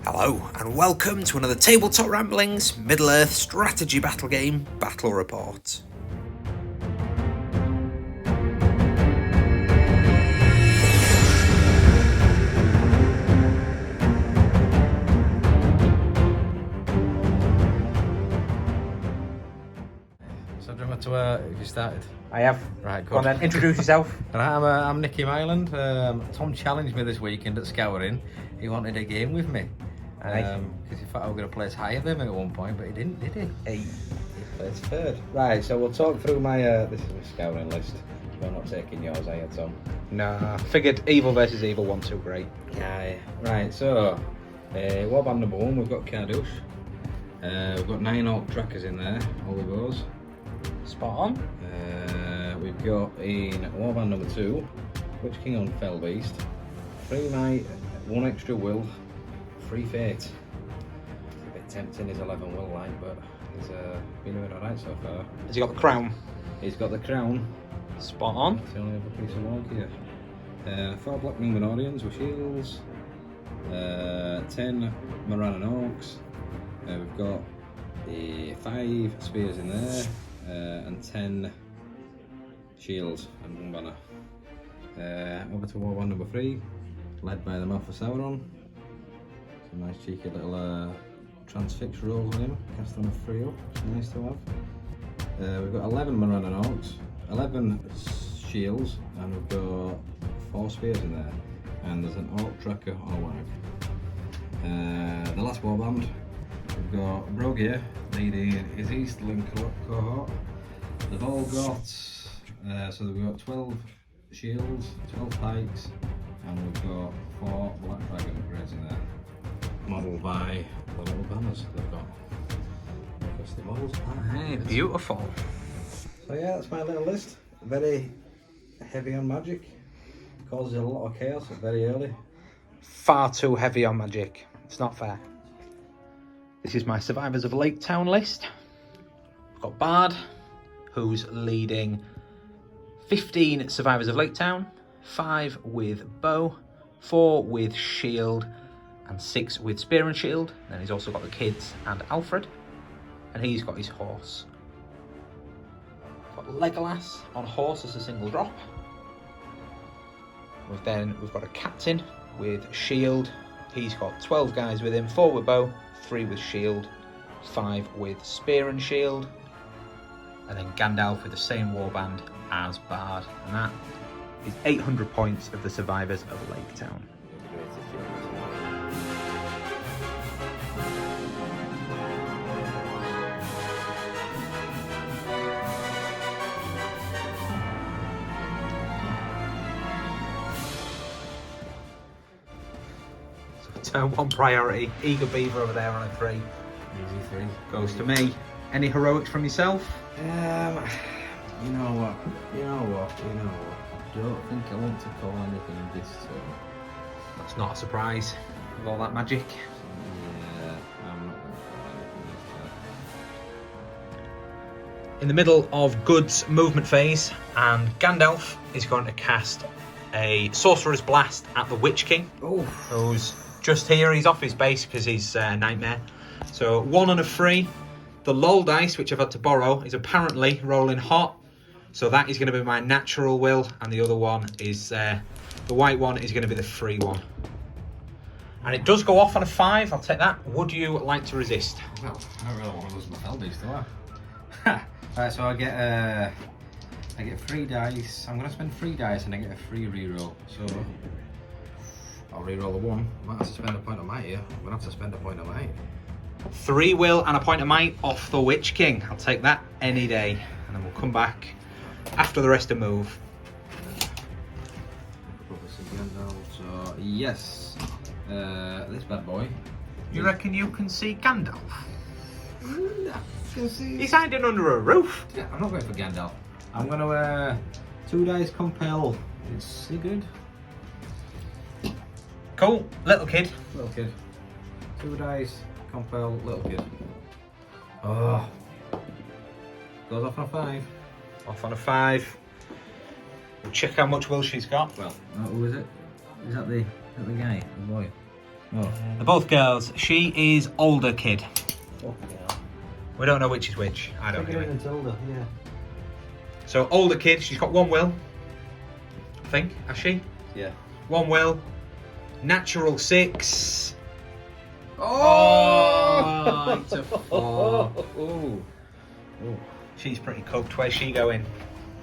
Hello, and welcome to another Tabletop Ramblings Middle-earth strategy battle game battle report. So do you want to, have you started? I have. Right, Go on good. then, introduce yourself. I'm Nicky Myland. Tom challenged me this weekend at Scouring. He wanted a game with me. Because he thought I was going to place higher than him at one point, but he didn't, did he? Hey. He placed third. Right, so we'll talk through my, this is my Scouring list. You're not taking yours, are you, Tom? Nah, figured evil versus evil, 1-2, great. Yeah. Right, so, Warband number 1, we've got Cardouche. We've got 9 Orc Trackers in there, all of those. Spot on. We've got in Warband number 2, Witch King on Fell Beast, 3 Might, 1 extra Will, 3 Fate. It's a bit tempting, his 11 Will line, but he's been doing alright so far. Has he got the crown? He's got the crown. Spot on. It's the only other piece of work here. 4 Black Numenorians with shields, 10 Morannon Orcs. We've got 5 spears in there, and 10 shields and 1 banner. Over to Warband number 3, led by the Mouth of Sauron. Some nice cheeky little transfix rolls on him, cast on a 3-up, it's nice to have. We've got 11 Morannon Orcs, 11 shields, and we've got 4 spears in there. And there's an Orc Tracker on a wag. The last warband, we've got Rogue here, leading his Easterling cohort. They've all got, so we've got 12 shields, 12 pikes, and we've got 4 Black Dragon upgrades in there. Modelled by the little banners they've got. Because the models are Hey, beautiful. So yeah, that's my little list. Very heavy on magic. Causes a lot of chaos very early. Far too heavy on magic. It's not fair. This is my Survivors of Laketown list. I've got Bard, who's leading 15 Survivors of Laketown, 5 with bow, 4 with shield, and 6 with spear and shield. Then he's also got the kids and Alfred, and he's got his horse. Got Legolas on horse as a single drop. We've got a captain with shield. He's got 12 guys with him, 4 with bow, 3 with shield, 5 with spear and shield. And then Gandalf with the same warband as Bard. And that is 800 points of the Survivors of Laketown. Turn 1 priority, Eager Beaver over there on a 3. Easy 3. Goes to me. Any heroics from yourself? You know what? I don't think I want to call anything this turn. That's not a surprise with all that magic. Yeah, I'm not going to call anything this turn. In the middle of Good's movement phase, and Gandalf is going to cast a Sorcerer's Blast at the Witch King, who's just here. He's off his base because he's Nightmare. So 1 and a 3. The LOL dice, which I've had to borrow, is apparently rolling hot. So that is going to be my natural will, and the other one is, the white one is going to be the free one. And it does go off on a 5, I'll take that. Would you like to resist? Well, I don't really want to lose my fell beast, do I? Right, so I get 3 dice. I'm going to spend 3 dice and I get a free reroll. So I'll reroll a 1. I might have to spend a point of might here. I'm going to have to spend a point of might. 3 will and a point of might off the Witch King. I'll take that any day. And then we'll come back after the rest of move. So yes, this bad boy. You reckon you can see Gandalf? See. He's hiding under a roof. Yeah, I'm not going for Gandalf. I'm going to 2 dice compel. Is he good? Cool, little kid. Little kid. 2 dice compel, little kid. Oh, goes off on a 5. Off on a 5. We'll check how much will she's got. Well, who is it? Is that the guy, the boy? Oh. They're both girls. She is older kid. Oh, yeah. We don't know which is which. I don't know. It's older, yeah. So older kid, she's got 1 will. I think, has she? Yeah. 1 will. Natural 6. Oh! It's a 4. Oh. She's pretty cooked. Where's she going?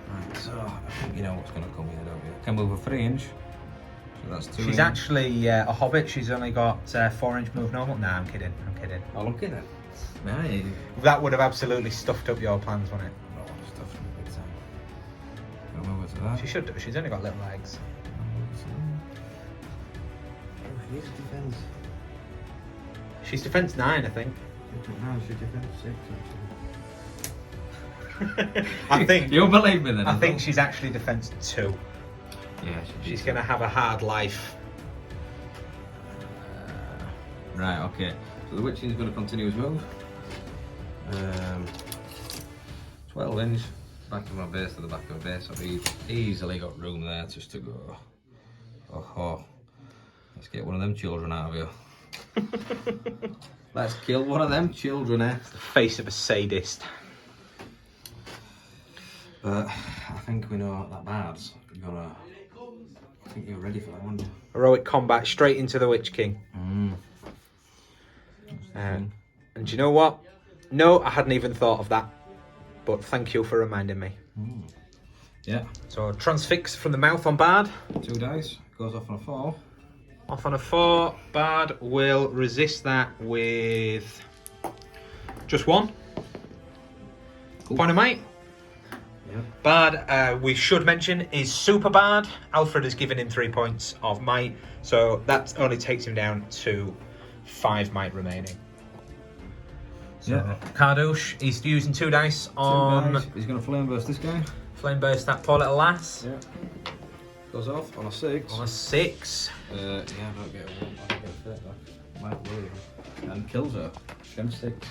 Right, so I think you know what's going to come here, don't you? Can move a 3 inch. So that's 2 She's inch. actually a hobbit. She's only got 4 inch move normal. Nah, I'm kidding. Oh, look at it. Right. That would have absolutely stuffed up your plans, wouldn't it? Oh, stuff from the big time. Go over to that. She should do. She's only got little legs. Oh, here's defense. She's defense 9, I think. No, she's defense 6 actually. I think. You'll believe me then. I think she's actually defense 2. Yeah, She's going to have a hard life. Right, okay. So the witching is going to continue his move. 12 inch, back of my base to the back of my base. I've easily got room there just to go. Oh, let's get one of them children out of here. Let's kill one of them children, eh? The face of a sadist. But I think we know that bad's gonna. I think you're ready for that one. Heroic combat straight into the Witch King. And do you know what? No, I hadn't even thought of that. But thank you for reminding me. Yeah. So transfix from the mouth on Bard. 2 dice, goes off on a 4. Off on a 4. Bard will resist that with just 1. Cool. Point of might. Yeah. Bard, we should mention, is super Bard. Alfred has given him 3 points of might. So that only takes him down to 5 might remaining. So Yeah. Cardouche, he's using 2 dice on... He's going to flame burst this guy. Flame burst that poor little lass. Yeah. Goes off on a 6. On a 6. Yeah, I don't get a 1. I don't get a 30 back. Might worry. And kills her. Strength 6.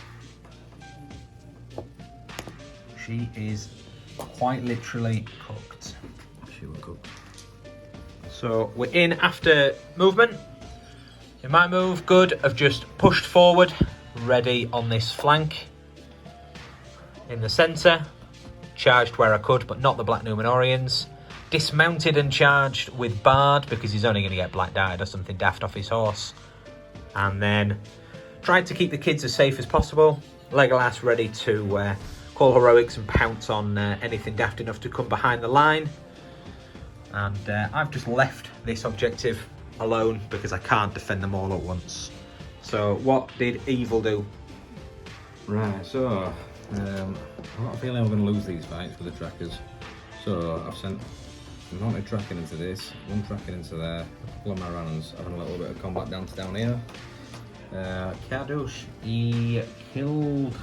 She is quite literally cooked. She will cook. So we're in after movement. In my move, good, have just pushed forward, ready on this flank. In the centre, charged where I could, but not the Black Numenorians. Dismounted and charged with Bard, because he's only going to get black dyed or something daft off his horse. And then tried to keep the kids as safe as possible. Legolas ready to call heroics and pounce on anything daft enough to come behind the line. And I've just left this objective alone because I can't defend them all at once. So what did Evil do? Right, so I've got a feeling we're going to lose these fights with the trackers. So I've sent a mounted tracking into this, 1 tracking into there, a couple of my runners, having a little bit of combat down here. Cardouche, he killed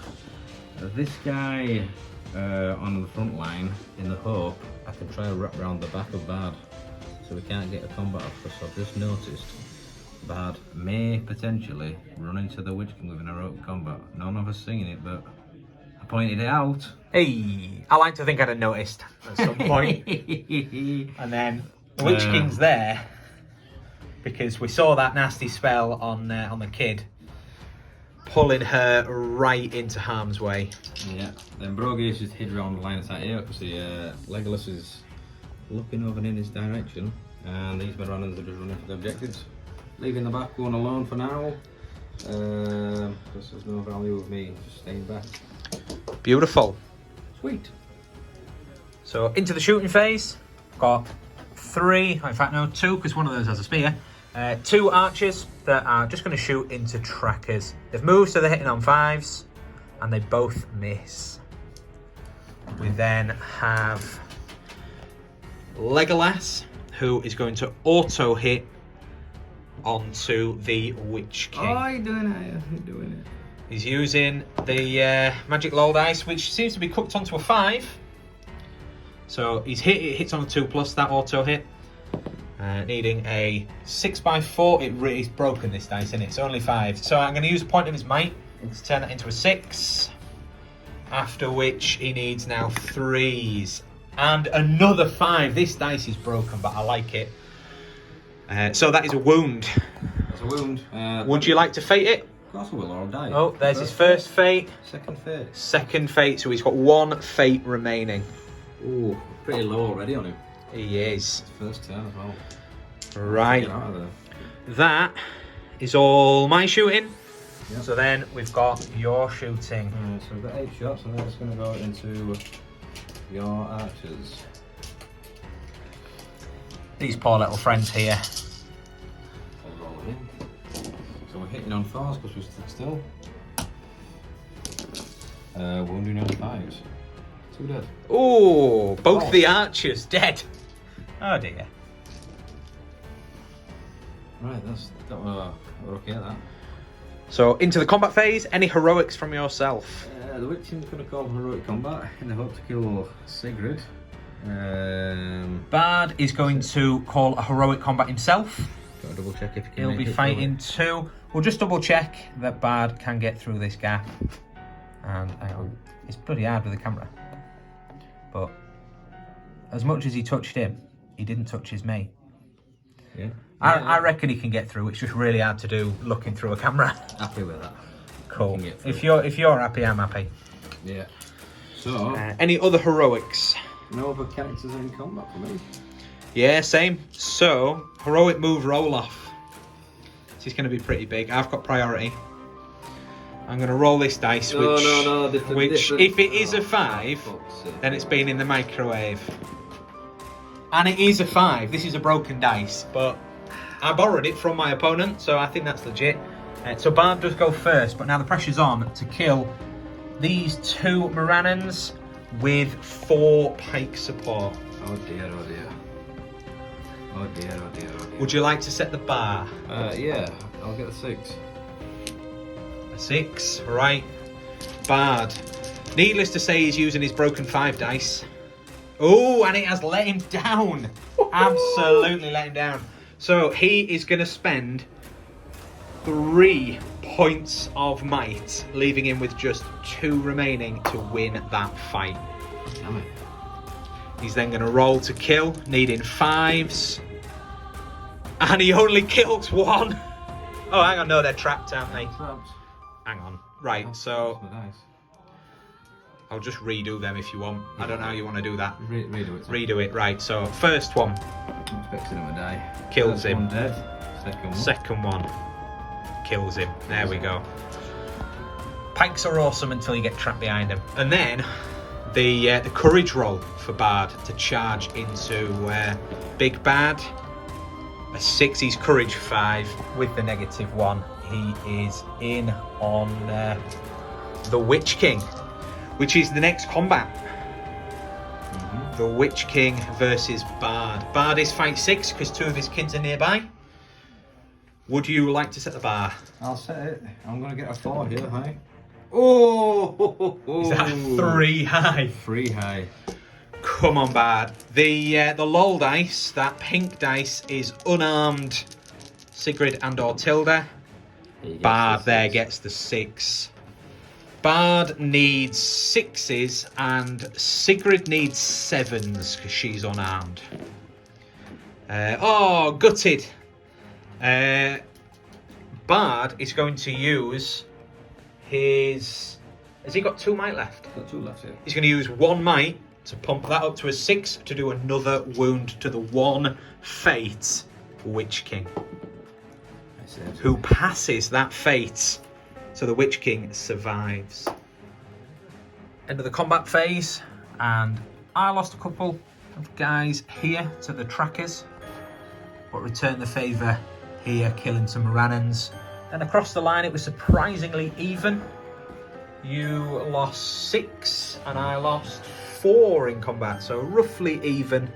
this guy on the front line in the hope I can try and wrap around the back of Bard so we can't get a combat off, because I've just noticed Bard may potentially run into the Witch King with an heroic combat. None of us seen it, but I pointed it out. Hey, I like to think I'd have noticed at some point. And then the Witch King's there because we saw that nasty spell on the kid, pulling her right into harm's way. Yeah, then Brogace just hid around the line of sight here because Legolas is looking over in his direction, and these Runners are just running for the objectives. Leaving the back one alone for now, because there's no value of me just staying back. Beautiful. Sweet. So into the shooting phase, got 3, in fact no, 2, because one of those has a spear. 2 archers that are just going to shoot into trackers. They've moved, so they're hitting on 5s, and they both miss. We then have Legolas, who is going to auto hit onto the Witch King. Oh, you're doing it, you're doing it. He's using the magic lull dice, which seems to be cooked onto a 5. So he's hit, it hits on a 2+, that auto hit. Needing a 6x4. It's broken, this dice, isn't it? It's only 5. So I'm going to use a point of his might to turn that into a 6. After which he needs now 3s. And another 5. This dice is broken, but I like it. So that is a wound. That's a a wound. Would you like to fate it? Of course I will, or I'll die. Oh, there's his first fate. Second fate. Second fate, so he's got 1 fate remaining. Ooh, pretty low already on him. He is. First turn as well. Right. Get out of there. That is all my shooting. Yep. So then we've got your shooting. So we've got 8 shots, and then it's going to go into your archers. These poor little friends here. I'll roll it in. So we're hitting on 4s because we're stood still. Wounding on 5s. 2 dead. Oh, both the archers dead. Oh dear. Right, that we're okay at that. So into the combat phase. Any heroics from yourself? The Witch King's going to call heroic combat in the hope to kill Sigrid. Bard is going to call a heroic combat himself. Got to double check if you can. He'll be fighting 2. We'll just double check that Bard can get through this gap. And hang on, it's bloody hard with the camera. But as much as he touched him, he didn't touch his mate. Yeah. I reckon he can get through. It's just really hard to do looking through a camera. Happy with that. Cool. If you're happy, I'm happy. Yeah. So any other heroics? no other characters in combat for me. Yeah, same. So heroic move roll off. This is going to be pretty big. I've got priority. I'm going to roll this dice, which if it is a 5, then it's been in the microwave. And it is a 5. This is a broken dice, but I borrowed it from my opponent, so I think that's legit. So Bard does go first, but now the pressure's on to kill these 2 Morannons with 4 pike support. Oh dear, oh dear. Oh dear, oh dear, oh dear. Would you like to set the bar? Yeah, I'll get a 6. A 6, right. Bard. Needless to say, he's using his broken 5 dice. Oh, and it has let him down. Absolutely let him down. So he is going to spend 3 points of might, leaving him with just 2 remaining to win that fight. Damn it. He's then going to roll to kill, needing 5s. And he only kills 1. Oh, hang on. No, they're trapped, aren't they? Trapped. Hang on. Right, so That's nice. I'll just redo them if you want. I don't know how you want to do that. Redo it. Redo it, right. So first one I'm expecting him to die. kills First him. one dead. Second one kills him. There we go. Pikes are awesome until you get trapped behind them. And then the courage roll for Bard to charge into Big Bad. A 6, he's courage 5 with the -1. He is in on the Witch King, which is the next combat. The Witch King versus Bard. Bard is fight 6 because 2 of his kids are nearby. Would you like to set the bar? I'll set it. I'm going to get a 4 here, high. Oh! Is that 3 high? 3 high. Come on, Bard. The lol dice, that pink dice, is unarmed Sigrid and or Tilda. Bard there gets the 6. Bard needs 6s and Sigrid needs 7s because she's unarmed. Oh, gutted. Bard is going to use his... Has he got 2 might left? Got 2 left here. He's going to use 1 might to pump that up to a 6 to do another wound to the 1 fate Witch King, who passes that fate, so the Witch King survives. End of the combat phase, and I lost a couple of guys here to the trackers, but returned the favour here, killing some Morannons. And across the line it was surprisingly even. You lost 6 and I lost 4 in combat, so roughly even,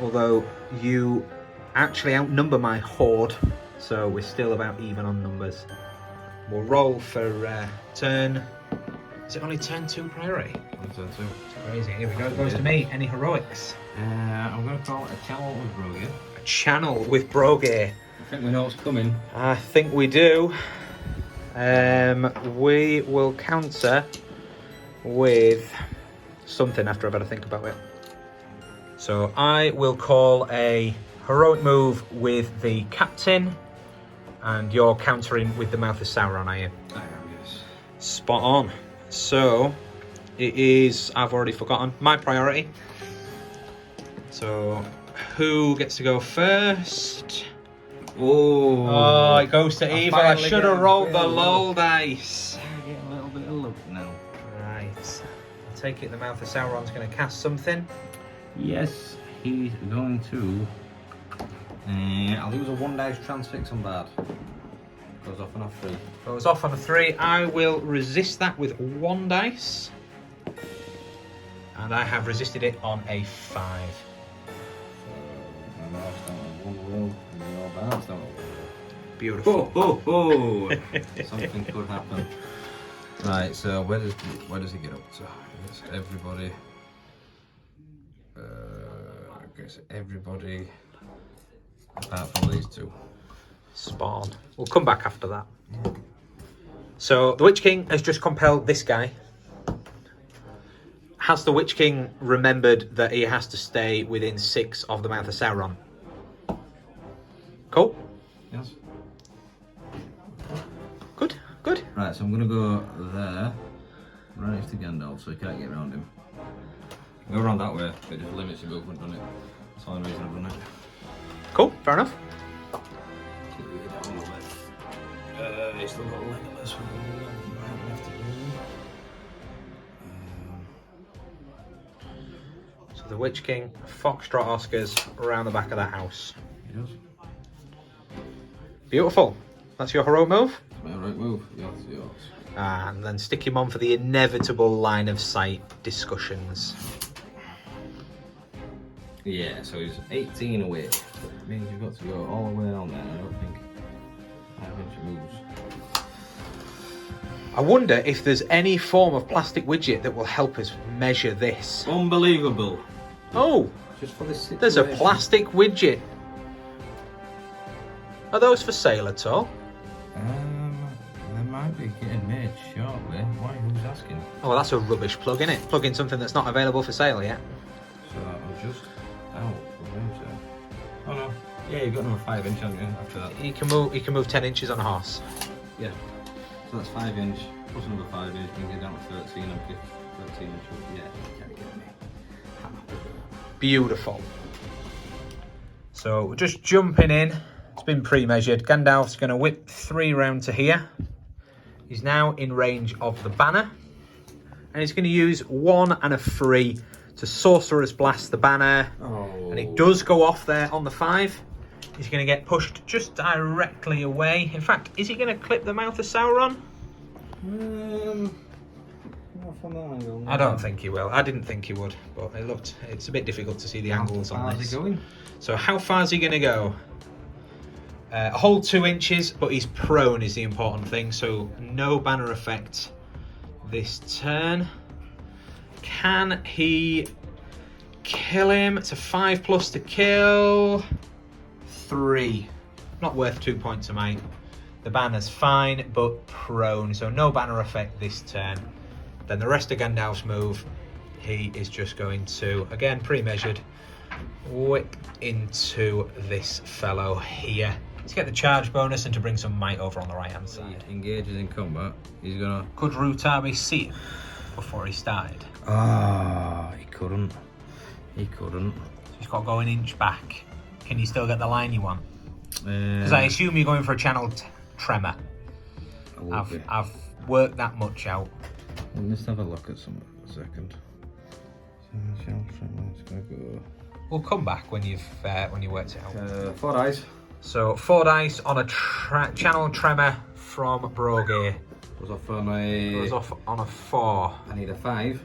although you actually outnumber my horde, so we're still about even on numbers. We'll roll for turn... Is it only turn 2 priority? On turn 2. It's crazy. Here we go. It goes to me. Any heroics? I'm going to call it a channel with Brogan. A channel with Brogir. I think we know what's coming. I think we do. We will counter with something after I've had a think about it. So I will call a heroic move with the captain, And you're countering with the Mouth of Sauron, are you? I am, yes. Spot on. So, it is, I've already forgotten, my priority. So, who gets to go first? Oh, it goes to Evil. I should have rolled the low dice. I get a little bit of luck now. Right. I take it the Mouth of Sauron's going to cast something. Yes, he's going to. I'll use a 1 dice transfix on bad. Goes off on a 3. Goes off on a 3. I will resist that with 1 dice. And I have resisted it on a 5. My mouse down on 1 will, and your bar's down on 1 will. Beautiful. Oh. Something could happen. Right, so where does he get up to? It's everybody. I guess everybody apart from these 2. Spawn. We'll come back after that. So the Witch King has just compelled this guy. Has the Witch King remembered that he has to stay within 6 of the Mouth of Sauron? Cool. Yes. Good. Good. Right, so I'm gonna go there, right next to Gandalf, so he can't get around him. Go around that way, but it just limits your movement, doesn't it? That's the only reason I've done it. Cool. Fair enough. Keep your head down a little bit. He's still got a Legolas one left to do. So the Witch King, Foxtrot Oscars around the back of that house. He does. Beautiful. That's your heroic move. It's my right move. Yours, yours. And then stick him on for the inevitable line of sight discussions. Yeah, so he's 18 away. That means you've got to go all the way on there. I don't think 5-inch moves. I wonder if there's any form of plastic widget that will help us measure this. Unbelievable. Oh, Just for this situation. there's a plastic widget. Are those for sale at all? They might be getting made shortly. Why? Who's asking? Oh, well, that's a rubbish plug, innit? Plug in something that's not available for sale yet. So I'll just out. Oh no. Yeah, you've got another 5-inch, haven't you? After that. He can move 10 inches on a horse. Yeah. So that's 5-inch plus another 5-inch, brings it down to 13 and 13 inch. Yeah, you can't get me. Beautiful. So we're just jumping in. It's been pre-measured. Gandalf's going to whip 3 round to here. He's now in range of the banner. And he's going to use 1 and a 3 to Sorcerer's Blast the banner. Oh. And it does go off there on the 5. He's going to get pushed just directly away. In fact, is he going to clip the Mouth of Sauron? Not from that angle. I don't think he will. I didn't think he would, but it's a bit difficult to see the angles on this. How's he going? So how far is he going to go? A whole 2 inches, but he's prone is the important thing, so no banner effect this turn. Can he kill him? It's a 5+ to kill. 3. Not worth 2 points to mate. The banner's fine, but prone, so no banner effect this turn. Then the rest of Gandalf's move, he is just going to, again pre-measured, whip into this fellow here. To get the charge bonus and to bring some might over on the right hand side. He engages in combat. He's gonna. Could Rutabi see him before he started? Ah, he couldn't. He couldn't. So he's got to go an inch back. Can you still get the line you want? Because Because I assume you're going for a channeled tremor. I've I've worked that much out. Let's have a look at some a second. So, it's gonna go. We'll come back when you worked it out. 4 dice. So 4 dice on a channeled tremor from Brogay. Goes off on a. Goes off on a 4. I need a 5.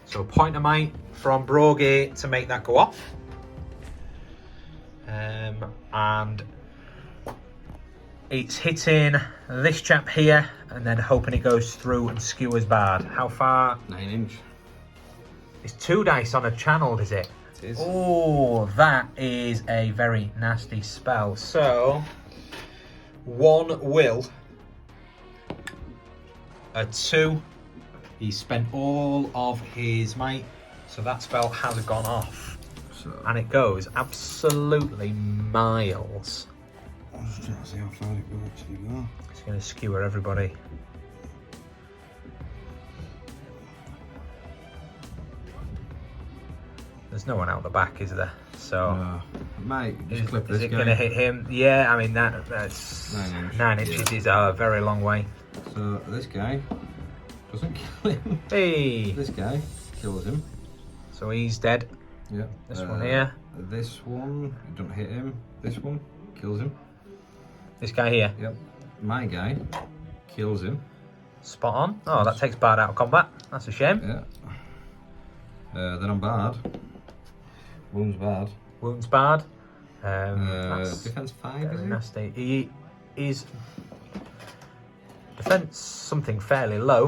So point of might from Brogay to make that go off. And it's hitting this chap here and then hoping it goes through and skewers Bard. How far? 9-inch. It's 2 dice on a channeled, is it? It is. Oh, that is a very nasty spell. So 1 will, a 2. He spent all of his might, so that spell has gone off. So, And it goes absolutely miles. just trying to see how far it will actually go. It's going to skewer everybody. There's no one out the back, is there? So, mate, just clip this is it guy. going to hit him? Yeah, I mean that's 9 inches is a very long way. So this guy doesn't kill him. Hey, This guy kills him. so he's dead. Yeah. This one here. This one don't hit him. This one kills him. This guy here. Yep. My guy kills him. Spot on. Oh, that takes Bard out of combat. That's a shame. Yeah. Then I'm Bard. Wounds Bard. Wounds Bard. That's Defense 5, very is it? nasty. He is defense something fairly low.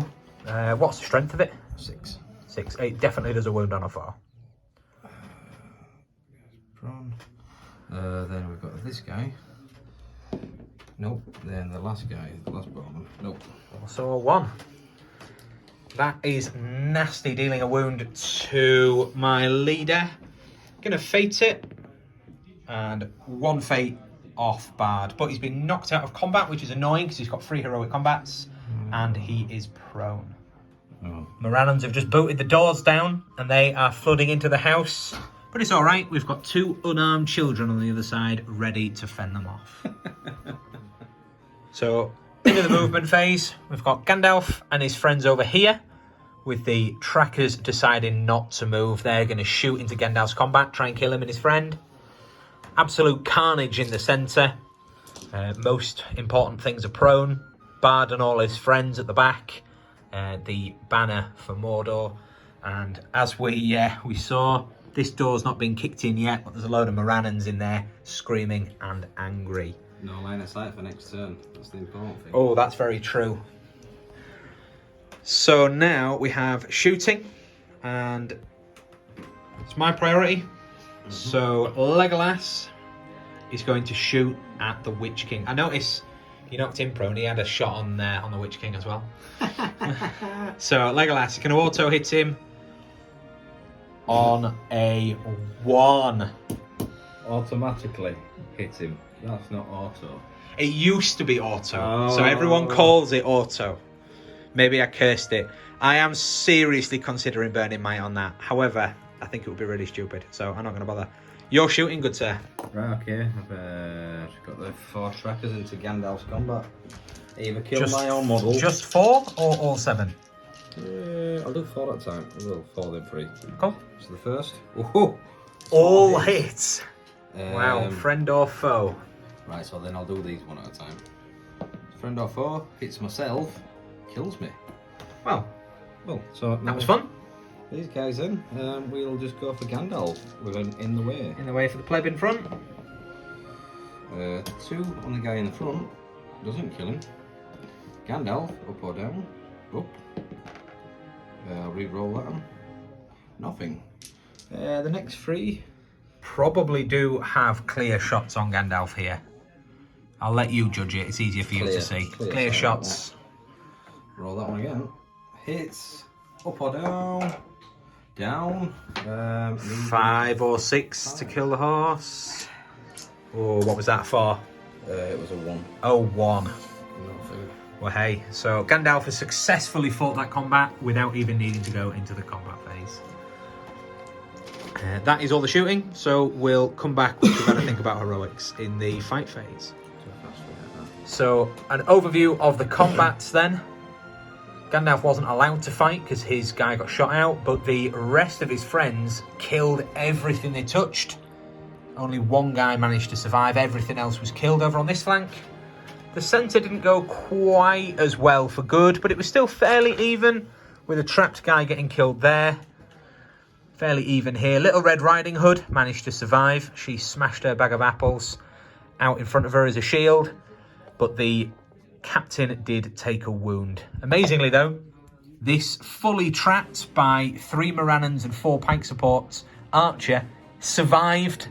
What's the strength of it? 6. 6. It definitely does a wound on a 4. Prone. Then we've got this guy. Nope. Then the last guy, the last bowman. Nope. Also a 1. That is nasty, dealing a wound to my leader. Gonna fate it. And 1 fate off Bard. But he's been knocked out of combat, which is annoying because he's got 3 heroic combats. And he is prone. Oh. Morannons have just booted the doors down and they are flooding into the house. But it's alright, we've got 2 unarmed children on the other side ready to fend them off. So, into the movement phase, we've got Gandalf and his friends over here, with the trackers deciding not to move. They're going to shoot into Gandalf's combat, try and kill him and his friend. Absolute carnage in the centre. Most important things are prone. Bard and all his friends at the back. The banner for Mordor. And as we saw, this door's not been kicked in yet, but there's a load of Morannons in there screaming and angry. No line of sight for next turn. That's the important thing. Oh, that's very true. So now we have shooting, and it's my priority. So Legolas is going to shoot at the Witch King. I notice you knocked him prone. He had a shot on the Witch King as well. So Legolas is going to auto hit him on a 1. Automatically hit him. That's not auto. It used to be auto, so everyone calls it auto. Maybe I cursed it. I am seriously considering burning mine on that. However, I think it would be really stupid, so I'm not going to bother. You're shooting, good sir. Right, okay. I've got the 4 trackers into Gandalf's combat. Either kill my own model. Just 4 or all 7? I'll do 4 at a time. I'll 4 then 3. Cool. So the first. Woohoo! All hits. Um, Wow, friend or foe? Right, so then I'll do these one at a time. Friend or foe hits myself, kills me. Well, So that was fun. These guys then, we'll just go for Gandalf with an in the way. In the way for the pleb in front. 2 on the guy in the front, doesn't kill him. Gandalf, up or down? Up. I'll re-roll that one. Nothing. The next 3. Probably do have clear shots on Gandalf here. I'll let you judge it. It's easier for you to see. Clear shots. Roll that one again. Hits. Up or down? Down. 5 or 6 to kill the horse. Oh, what was that for? It was a 1. Oh, 1. Nothing. Well, hey, so Gandalf has successfully fought that combat without even needing to go into the combat phase. That is all the shooting, so we'll come back once we've had to think about heroics in the fight phase. So, an overview of the combats then. Gandalf wasn't allowed to fight because his guy got shot out, but the rest of his friends killed everything they touched. Only 1 guy managed to survive, everything else was killed over on this flank. The centre didn't go quite as well for good, but it was still fairly even, with a trapped guy getting killed there. Fairly even here. Little Red Riding Hood managed to survive. She smashed her bag of apples out in front of her as a shield, but the captain did take a wound. Amazingly though, this fully trapped by 3 Morannons and 4 Pike supports archer survived,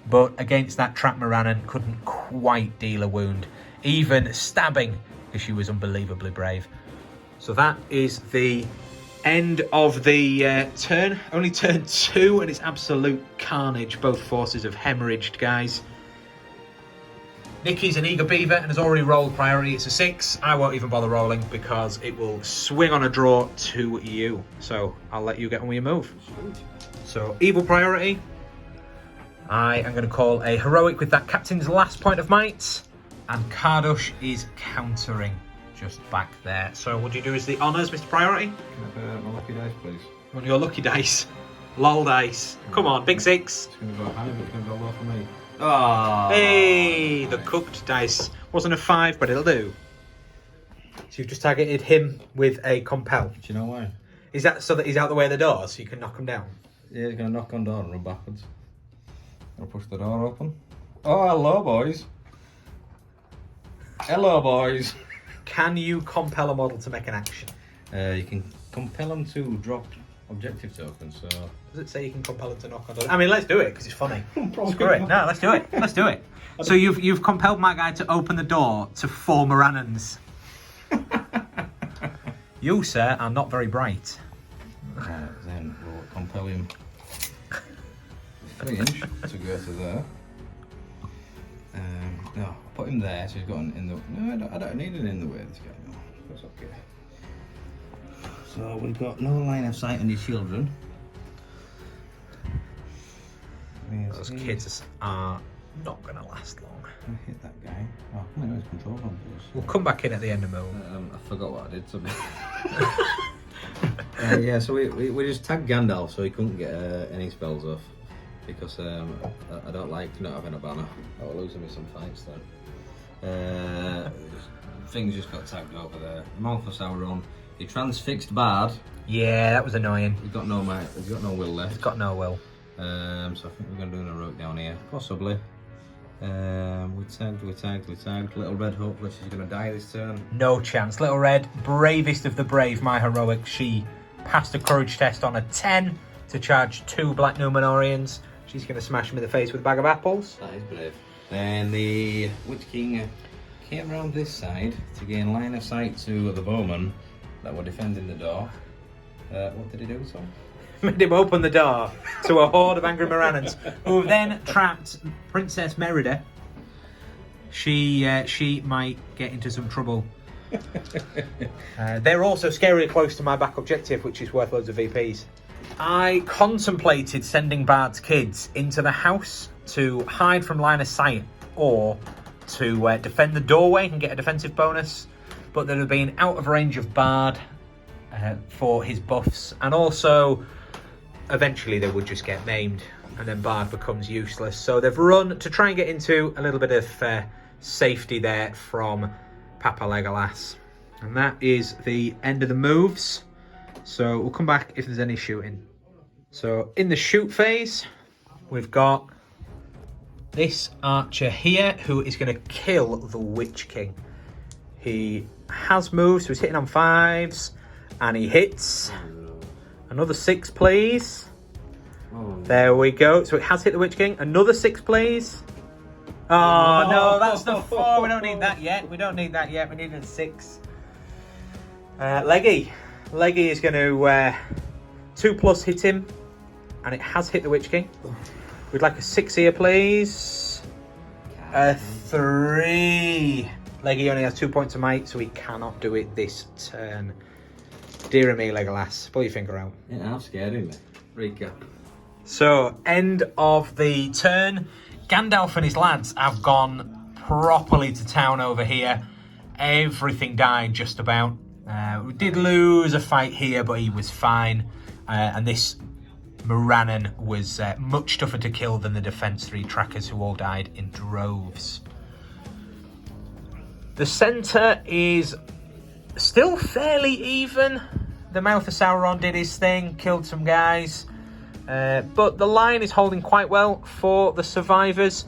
but against that trapped Morannon couldn't quite deal a wound, even stabbing, because she was unbelievably brave. So that is the end of the turn. Only turn 2 and it's absolute carnage. Both forces have hemorrhaged, guys. Nicky's an eager beaver and has already rolled priority. It's a 6. I won't even bother rolling because it will swing on a draw to you. So I'll let you get on with your move. So evil priority. I am going to call a heroic with that captain's last point of might. And Kardush is countering just back there. So what do you do as the honours, Mr. Priority? Can I have my lucky dice, please? One of your lucky dice. Lol dice. Come on, big 6. It's going to go high, but it's going to go low for me. Oh, Hey, the cooked dice. Wasn't a 5, but it'll do. So you've just targeted him with a compel. Do you know why? Is that so that he's out the way of the door so you can knock him down? Yeah, he's going to knock on the door and run backwards. I'll push the door open. Oh, hello, boys. Hello, boys. Can you compel a model to make an action? You can compel them to drop objective tokens, so... Does it say you can compel him to knock on doors? I mean, let's do it, because it's funny. Probably Screw it. not. No, let's do it. Let's do it. So you've compelled my guy to open the door to 4 Morannons. You, sir, are not very bright. Then we'll compel him 3 inch to go to there. No, I'll put him there, so he's got an in the... No, I don't need an in the way, this guy. No, that's okay. So we've got no line of sight on your children. Those kids are not going to last long. I hit that guy. Oh, I know his control on this. We'll come back in at the end of move. I forgot what I did. Something. Yeah, so we just tagged Gandalf so he couldn't get any spells off because I don't like not having a banner. That will lose me some fights then. Things just got tagged over there. Mouth of Sauron. He transfixed Bard. Yeah, that was annoying. He's got no might. He's got no will left. He's got no will. So I think we're going to do an heroic down here, possibly. We tagged. Little Red, hopefully she's going to die this turn. No chance. Little Red, bravest of the brave, my heroic. She passed a courage test on a 10 to charge 2 Black Numenorians. She's going to smash him in the face with a bag of apples. That is brave. Then the Witch King came around this side to gain line of sight to the bowmen that were defending the door. What did he do, Tom? Made him open the door to a horde of angry Morannons, who have then trapped Princess Merida. She might get into some trouble. They're also scarily close to my back objective, which is worth loads of VPs. I contemplated sending Bard's kids into the house to hide from line of sight or to defend the doorway and get a defensive bonus, but they'd have been out of range of Bard for his buffs, and also eventually they would just get maimed and then Bard becomes useless. So they've run to try and get into a little bit of safety there from Papa Legolas. And that is the end of the moves. So we'll come back if there's any shooting. So in the shoot phase, we've got this archer here who is going to kill the Witch King. He has moves, so he's hitting on 5s, and he hits. Another 6, please. There we go. So it has hit the Witch King. Another 6, please. Oh, no, that's the 4. We don't need that yet. We need a 6. Leggy is going to 2+ hit him, and it has hit the Witch King. We'd like a 6 here, please. A 3. Leggy only has 2 points of might, so he cannot do it this turn. Dear me, Legolas, pull your finger out. Yeah, I'm scared of me. Recap. So, end of the turn. Gandalf and his lads have gone properly to town over here. Everything died just about. We did lose a fight here, but he was fine. And this Morannon was much tougher to kill than the Defense 3 trackers, who all died in droves. The centre is still fairly even. The Mouth of Sauron did his thing, killed some guys. But the line is holding quite well for the survivors.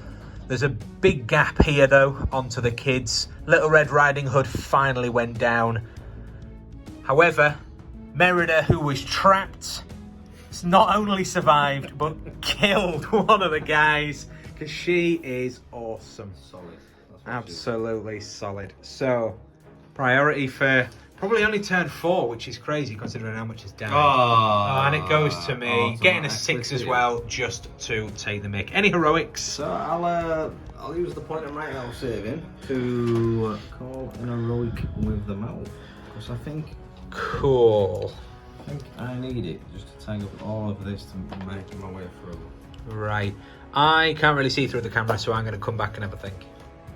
There's a big gap here, though, onto the kids. Little Red Riding Hood finally went down. However, Merida, who was trapped, not only survived, but killed one of the guys, because she is awesome. Solid. Absolutely solid. So, priority for Probably only turned 4, which is crazy considering how much is down. Oh, And it goes to me, getting a automatically 6 as too. well, just to take the mick. Any heroics? So I'll use the point of might that I was saving to call an heroic with the mouth, because I think Cool. I need it just to tag up all of this to make my way through. Right. I can't really see through the camera, so I'm going to come back and have a think.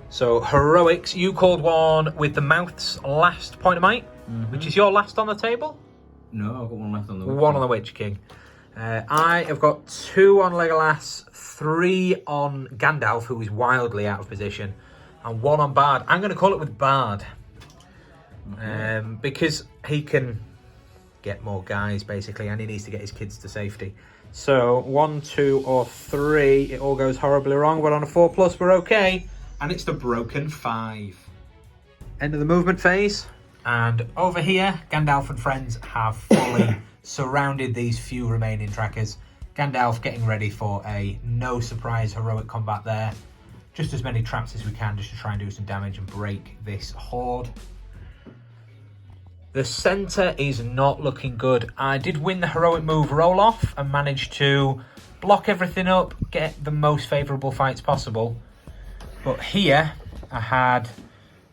So, heroics, you called one with the mouth's last point of might, which is your last on the table? No, I've got one left on the Witch One King. on the Witch King. I have got 2 on Legolas, 3 on Gandalf, who is wildly out of position, and 1 on Bard. I'm going to call it with Bard. Because he can get more guys, basically, and he needs to get his kids to safety. So, 1, 2, or 3, it all goes horribly wrong, but on a 4+, we're okay. And it's the broken 5. End of the movement phase. And over here, Gandalf and friends have fully surrounded these few remaining trackers. Gandalf getting ready for a no surprise heroic combat there. Just as many traps as we can, just to try and do some damage and break this horde. The centre is not looking good. I did win the heroic move roll off and managed to block everything up, get the most favourable fights possible. But here, I had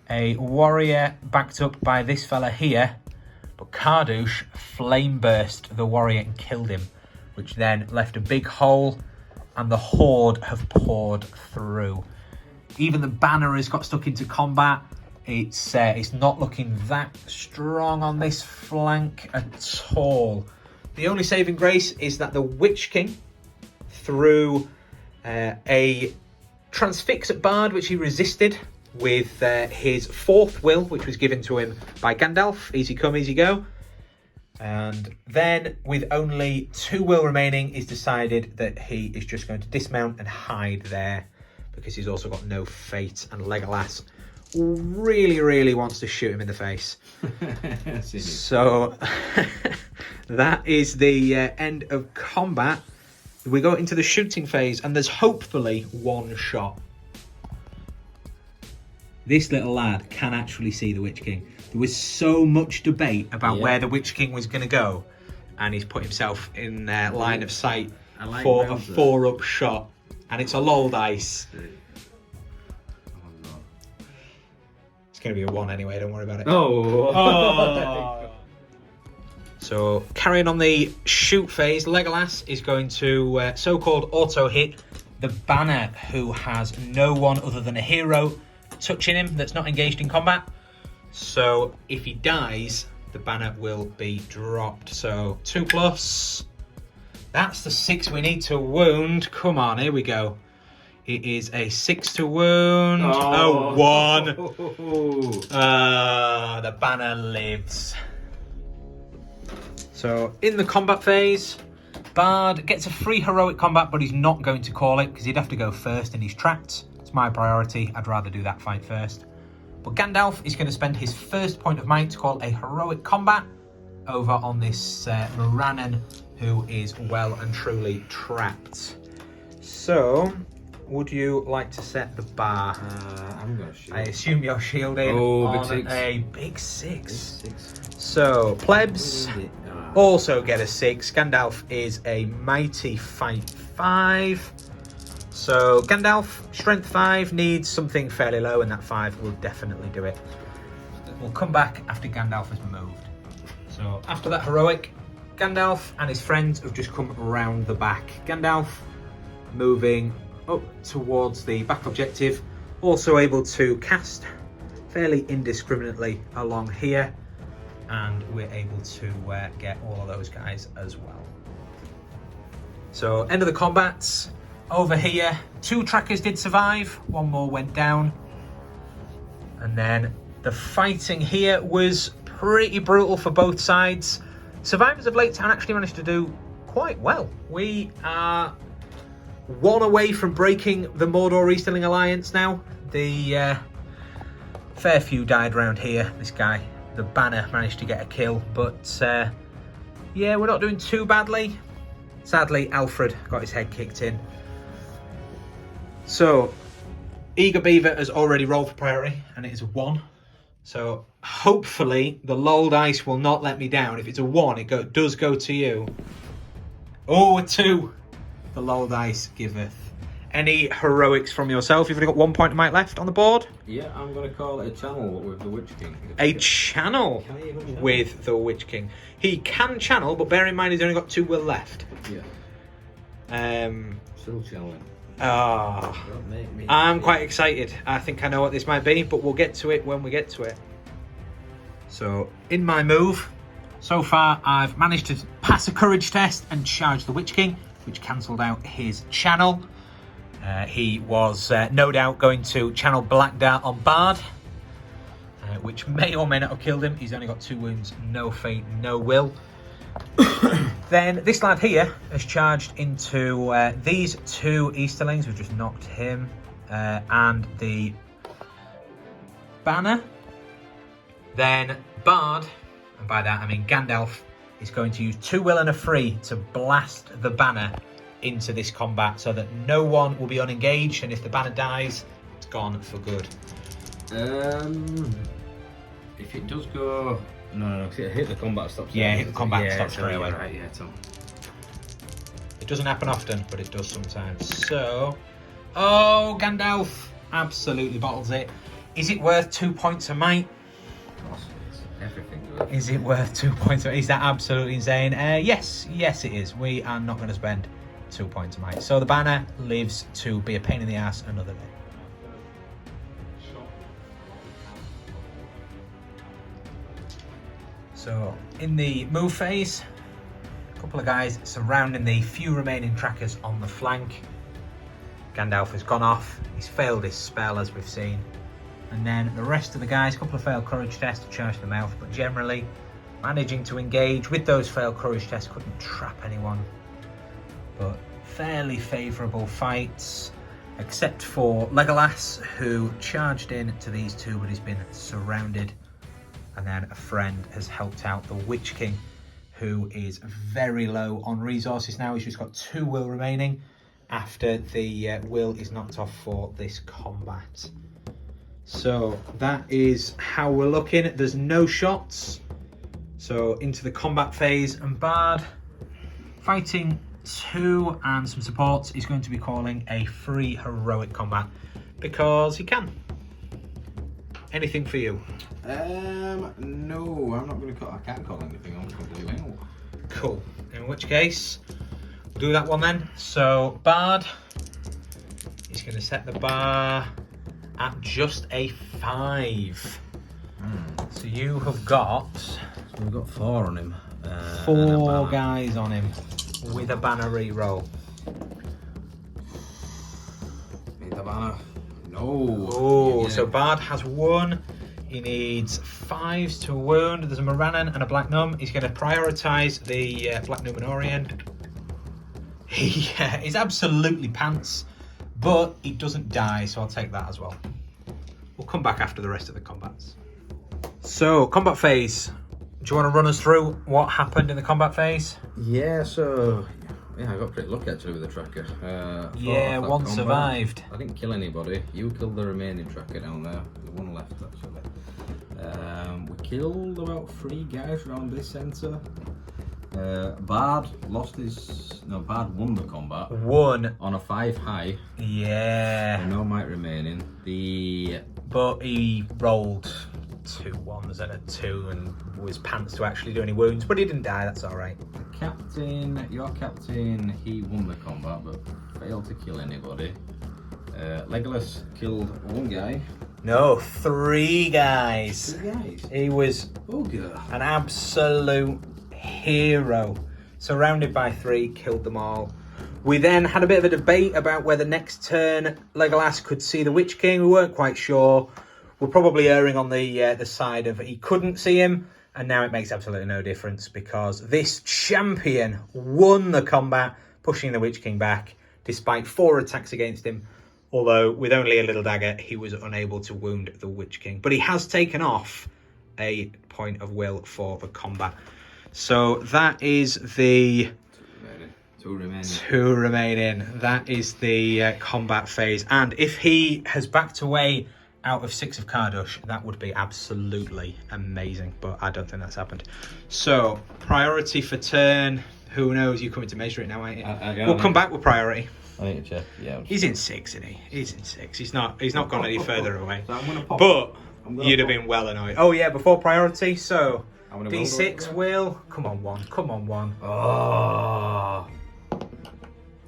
a warrior backed up by this fella here, but Kardouche flame burst the warrior and killed him, which then left a big hole, and the horde have poured through. Even the banner has got stuck into combat. It's not looking that strong on this flank at all. The only saving grace is that the Witch King threw a transfix at Bard, which he resisted with his 4th will, which was given to him by Gandalf. Easy come, easy go. And then, with only 2 will remaining, he's decided that he is just going to dismount and hide there, because he's also got no fate, and Legolas really wants to shoot him in the face. So that is the end of combat. We go into the shooting phase, and there's hopefully 1 shot. This little lad can actually see the Witch King. There was so much debate about where the Witch King was going to go, and he's put himself in line of sight for a 4-up shot, and it's a lol dice. It's going to be a 1 anyway, don't worry about it. Oh. So, carrying on the shoot phase, Legolas is going to so-called auto-hit the banner, who has no one other than a hero touching him that's not engaged in combat. So, if he dies, the banner will be dropped. So, 2+. That's the 6 we need to wound. Come on, here we go. It is a 6 to wound. Oh, 1. The banner lives. So, in the combat phase, Bard gets a free heroic combat, but he's not going to call it because he'd have to go first and he's trapped. It's my priority. I'd rather do that fight first. But Gandalf is going to spend his first point of might to call a heroic combat over on this Morannon, who is well and truly trapped. So, would you like to set the bar? I'm going to shield. I assume you're shielding on a big 6. So, plebs also get a 6. Gandalf is a mighty fight 5. So, Gandalf, strength 5, needs something fairly low, and that 5 will definitely do it. We'll come back after Gandalf has moved. So, after that heroic, Gandalf and his friends have just come around the back. Gandalf moving up towards the back objective, also able to cast fairly indiscriminately along here, and we're able to get all of those guys as well. So, end of the combats. Over here, 2 trackers did survive, 1 more went down. And then the fighting here was pretty brutal for both sides. Survivors of Laketown actually managed to do quite well. We are 1 away from breaking the Mordor Easterling alliance now. The fair few died around here. This guy, the banner, managed to get a kill, but yeah, we're not doing too badly. Sadly, Alfred got his head kicked in. So, Eager Beaver has already rolled for priority, and it is a 1. So, Hopefully, the lol dice will not let me down. If it's a 1, it does go to you. Oh, a 2. The lol dice giveth. Any heroics from yourself? You've only got 1 point of might left on the board. Yeah, I'm going to call it a channel with the Witch King. A channel with the Witch King. He can channel, but bear in mind he's only got 2 will left. Yeah. Still channeling. I'm quite excited. I think I know what this might be, but we'll get to it when we get to it. So, in my move, so far I've managed to pass a courage test and charge the Witch King, which cancelled out his channel. He was no doubt going to channel Black Dart on Bard, which may or may not have killed him. He's only got 2 wounds, no fate, no will. Then this lad here has charged into these 2 Easterlings. We've just knocked him. And the banner. Then Bard, and by that I mean Gandalf, is going to use 2 will and a free to blast the banner into this combat so that no one will be unengaged, and if the banner dies, it's gone for good. If it does go... No, if it hit the combat stops. Yeah, hit the combat stops straight away. Right, yeah, Tom. It doesn't happen often, but it does sometimes. So, oh, Gandalf absolutely bottles it. Is it worth 2 points of might? Everything. Is it worth 2 points of might? Is that absolutely insane? Yes, it is. We are not going to spend 2 points of might. So the banner lives to be a pain in the ass another day. So, in the move phase, a couple of guys surrounding the few remaining trackers on the flank. Gandalf has gone off, he's failed his spell as we've seen. And then the rest of the guys, a couple of failed courage tests to charge the mouth, but generally managing to engage with those failed courage tests, couldn't trap anyone. But fairly favourable fights, except for Legolas, who charged in to these 2, but he's been surrounded. And then a friend has helped out the Witch King, who is very low on resources now. He's just got 2 will remaining after the will is knocked off for this combat. So that is how we're looking. There's no shots. So into the combat phase, and Bard, fighting 2 and some supports, is going to be calling a free heroic combat because he can. Anything for you? No, I'm not going to call. I can't call anything. I'm completely out. Cool. In which case, we'll do that one then. So Bard is going to set the bar at just a 5. So you have got. So we've got 4 on him. 4 guys on him with a banner reroll. Need the banner. No. Oh, so Bard has 1. He needs 5s to wound. There's a Morannon and a Black Gnome. He's going to prioritise the Black Numenorian. He is absolutely pants, but he doesn't die, so I'll take that as well. We'll come back after the rest of the combats. So, combat phase. Do you want to run us through what happened in the combat phase? Yeah, so... Yeah, I got pretty lucky actually with the tracker. Yeah, 1 survived. I didn't kill anybody. You killed the remaining tracker down there. There's 1 left actually. We killed about 3 guys around this centre. Bard lost his... No, Bard won the combat. Won. On a 5 high. Yeah. No might remaining. But he rolled 2 1s and a 2 and was pants to actually do any wounds, but he didn't die, that's alright. The captain, your captain, he won the combat but failed to kill anybody. Legolas killed 1 guy. No, 3 guys. 3 guys? He was an absolute hero. Surrounded by 3, killed them all. We then had a bit of a debate about whether next turn Legolas could see the Witch King. We weren't quite sure. We're probably erring on the side of he couldn't see him, and now it makes absolutely no difference because this champion won the combat, pushing the Witch King back despite 4 attacks against him. Although with only a little dagger, he was unable to wound the Witch King. But he has taken off a point of will for the combat. So that is the... 2 remaining. 2 remaining. That is the combat phase. And if he has backed away out of 6 of Kardush, that would be absolutely amazing, but I don't think that's happened. So, priority for turn. Who knows? You're coming to measure it now, ain't you? We'll come back with priority. I need to check. Yeah. He's in 6, isn't he? He's in 6. He's not gone any further away. So I'm gonna pop. But you'd have been well annoyed. Oh yeah, before priority. So I'm gonna D6 will. Come on, 1. Come on, 1. Oh.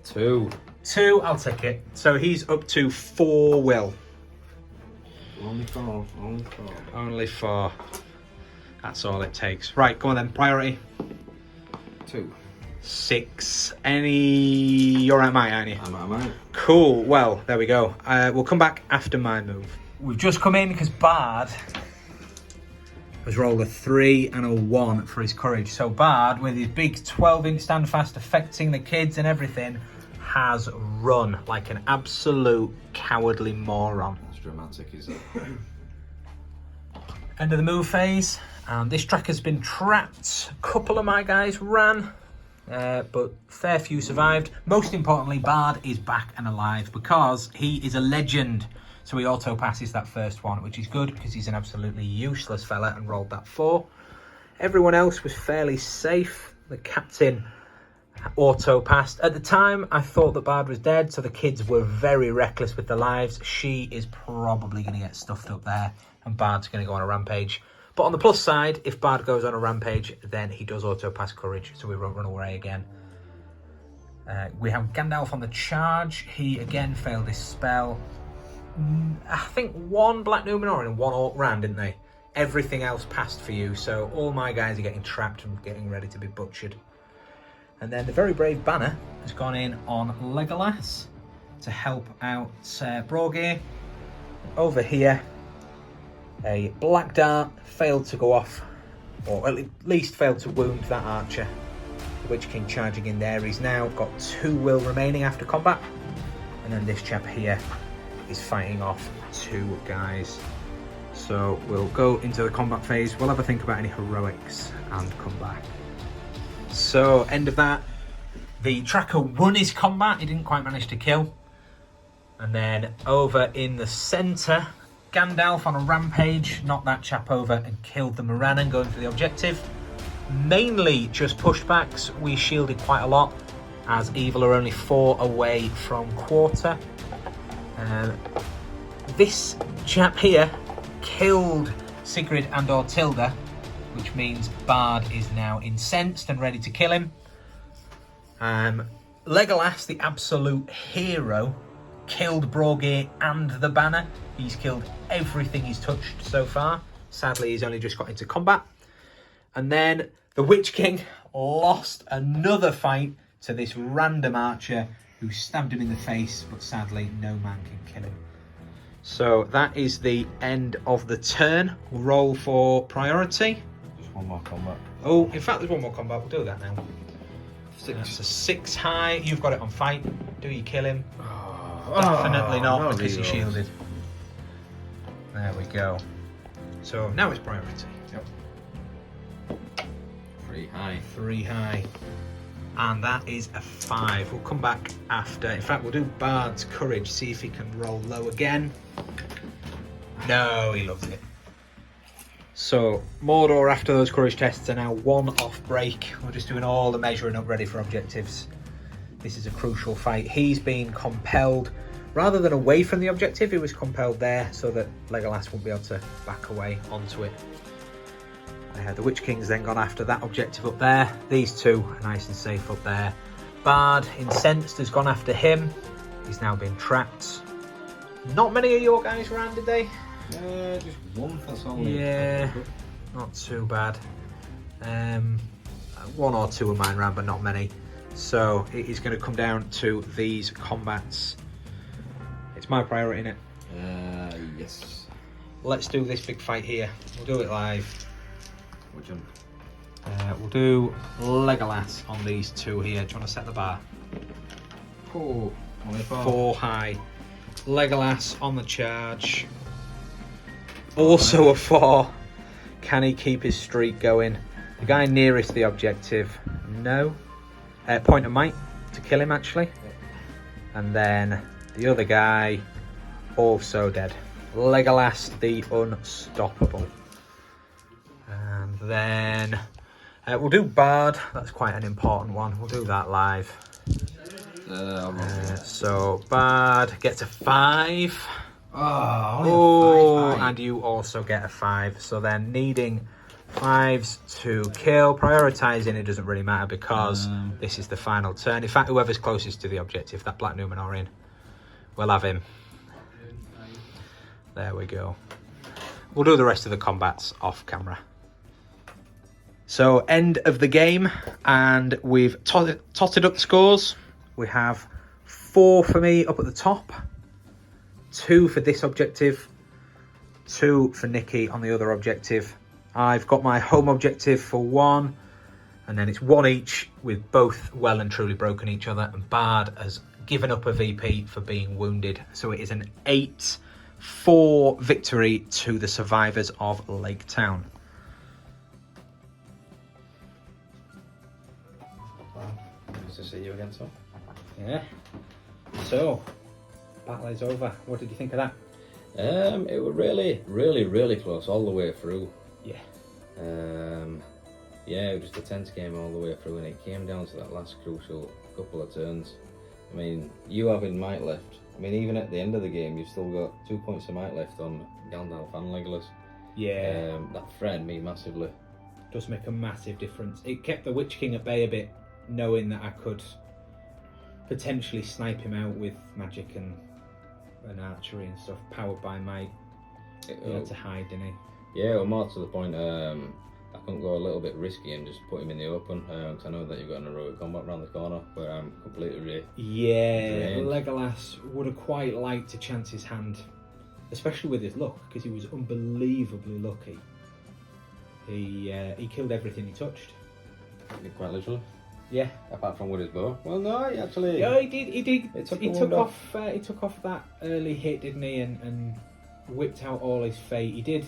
2. 2. I'll take it. So he's up to 4 will. Only 4. Only 4. Only 4. That's all it takes. Right, go on then. Priority. 2. 6. You're at mine, aren't you? I'm at mine. Cool. Well, there we go. We'll come back after my move. We've just come in because Bard has rolled a 3 and a 1 for his courage. So Bard, with his big 12-inch standfast affecting the kids and everything, has run like an absolute cowardly moron. That's dramatic, is it? End of the move phase. And this track has been trapped. A couple of my guys ran. But fair few survived. Most importantly, Bard is back and alive because he is a legend. So he auto passes that first one, which is good because he's an absolutely useless fella and rolled that 4. Everyone else was fairly safe. The captain auto passed. At the time, I thought that Bard was dead, so the kids were very reckless with their lives. She is probably going to get stuffed up there, and Bard's going to go on a rampage. But on the plus side, if Bard goes on a rampage, then he does auto-pass courage, so we won't run away again. We have Gandalf on the charge. He again failed his spell. I think 1 Black Numenor and 1 Orc ran, didn't they? Everything else passed for you, so all my guys are getting trapped and getting ready to be butchered. And then the very brave Banner has gone in on Legolas to help out Brogir. Over here, a Black Dart failed to go off, or at least failed to wound that archer. The Witch King charging in there. He's now got 2 will remaining after combat. And then this chap here is fighting off 2 guys. So we'll go into the combat phase. We'll have a think about any heroics and come back. So end of that. The tracker won his combat. He didn't quite manage to kill. And then over in the centre, Gandalf on a rampage knocked that chap over and killed the Morannon going for the objective. Mainly just pushbacks. We shielded quite a lot as Evil are only 4 away from quarter. This chap here killed Sigrid and Ortilda, which means Bard is now incensed and ready to kill him. Legolas, the absolute hero, killed Brogir and the Banner. He's killed everything he's touched so far. Sadly, he's only just got into combat. And then the Witch King lost another fight to this random archer who stabbed him in the face, but sadly, no man can kill him. So that is the end of the turn. We'll roll for priority. Just 1 more combat. Oh, in fact, there's 1 more combat. We'll do that now. 6. That's a 6 high. You've got it on fight. Do you kill him? Oh, Definitely not, no because he rerolls. shielded. There we go. So now it's priority. Yep. 3 high. 3 high. And that is a 5. We'll come back after. In fact, we'll do Bard's courage, see if he can roll low again. No, he loves it. So Mordor, after those courage tests, are now 1 off break. We're just doing all the measuring up ready for objectives. This is a crucial fight. He's been compelled, rather than away from the objective, he was compelled there so that Legolas won't be able to back away onto it. The Witch King's then gone after that objective up there. These 2 are nice and safe up there. Bard, incensed, has gone after him. He's now been trapped. Not many of your guys ran, did they? Just 1, that's all. Yeah, not too bad. 1 or 2 of mine ran, but not many. So it is going to come down to these combats. It's my priority, innit? Yes. Let's do this big fight here. We'll do it live. Which one? We'll do Legolas on these 2 here. Do you want to set the bar? Oh, only 4 high. Legolas on the charge. Also a 4. Can he keep his streak going? The guy nearest the objective, no. Point of might to kill him, actually. And then the other guy, also dead. Legolas the Unstoppable. And then we'll do Bard. That's quite an important one. We'll do that live. So Bard gets a 5. Oh, and you also get a 5. So then needing 5s to kill. Prioritising, it doesn't really matter because this is the final turn. In fact, whoever's closest to the objective, that Black Numenor in, we'll have him. There we go. We'll do the rest of the combats off camera. So end of the game, and we've totted up the scores. We have 4 for me up at the top, 2 for this objective, 2 for Nikki on the other objective. I've got my home objective for 1, and then it's 1 each with both well and truly broken each other, and Bard has given up a VP for being wounded. So it is an 8-4 victory to the survivors of Laketown. Nice to see you again, Tom. Yeah. So, battle is over. What did you think of that? It was really close all the way through. Yeah. Yeah, it was just a tense game all the way through, and it came down to that last crucial couple of turns. I mean, you having might left. I mean, even at the end of the game, you've still got 2 points of might left on Gandalf and Legolas. Yeah. That threatened me massively. Does make a massive difference. It kept the Witch King at bay a bit, knowing that I could potentially snipe him out with magic and archery and stuff, powered by might. He had to hide, didn't he? Yeah, well, more to the point, I couldn't go a little bit risky and just put him in the open, because I know that you've got an heroic combat around the corner where I'm completely drained. Legolas would have quite liked to chance his hand, especially with his luck, because he was unbelievably lucky. He killed everything he touched. Quite literally. Yeah. Apart from with his bow. Well, no, he actually. Yeah, he did. He took off. He took off that early hit, didn't he? And whipped out all his fate. He did.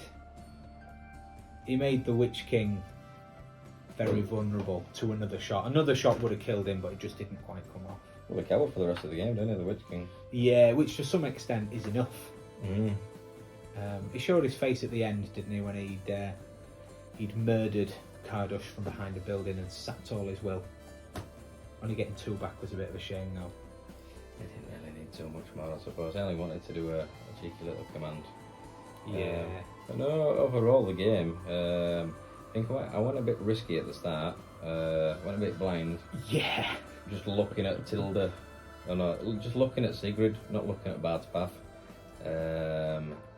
He made the Witch King very vulnerable to another shot. Another shot would have killed him, but it just didn't quite come off. Well, he covered for the rest of the game, didn't he, the Witch King? Yeah, which to some extent is enough. Mm. He showed his face at the end, didn't he, when he'd murdered Kardush from behind a building and sapped all his will. Only getting 2 back was a bit of a shame, though. They didn't really need too much more, I suppose. I only wanted to do a cheeky little command. Yeah. But no, overall the game, I think I went a bit risky at the start. Went a bit blind. Yeah. Just looking at Tilda. Oh no, just looking at Sigrid, not looking at Bard's path.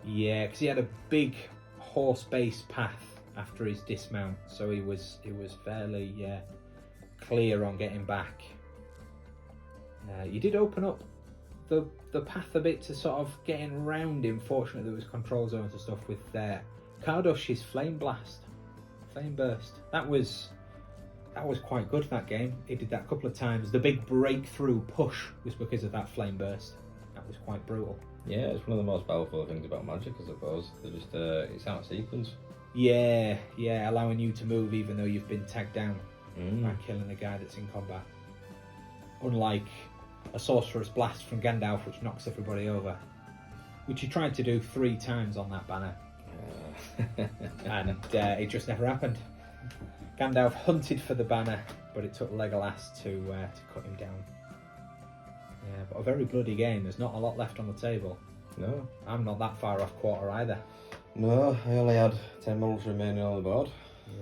Yeah, because he had a big horse-based path after his dismount, so he was fairly clear on getting back. You did open up the path a bit to sort of getting round him. Fortunately, there was control zones and stuff with Kardush's flame burst. That was quite good, that game. He did that a couple of times. The big breakthrough push was because of that flame burst. That was quite brutal. Yeah, it's one of the most powerful things about magic, I suppose. They're just it's out of sequence. Yeah, allowing you to move even though you've been tagged down by killing a guy that's in combat. Unlike a sorcerer's blast from Gandalf, which knocks everybody over, which he tried to do 3 times on that banner, and it just never happened. Gandalf hunted for the banner, but it took Legolas to cut him down. Yeah, but a very bloody game. There's not a lot left on the table. No. I'm not that far off quarter either. No, I only had 10 models remaining on the board.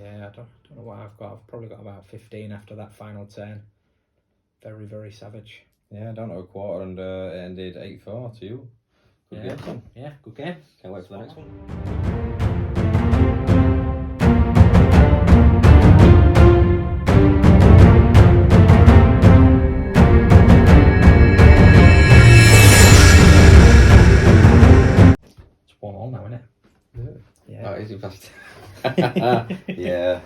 Yeah, I don't know what I've got. I've probably got about 15 after that final turn. Very, very savage. Yeah, down to a quarter, and it ended 8-4 to you. Good game, Tom. Yeah, good game. Can't wait for the next one. It's 1-1 now, isn't it? Yeah. Oh, easy fast. Yeah.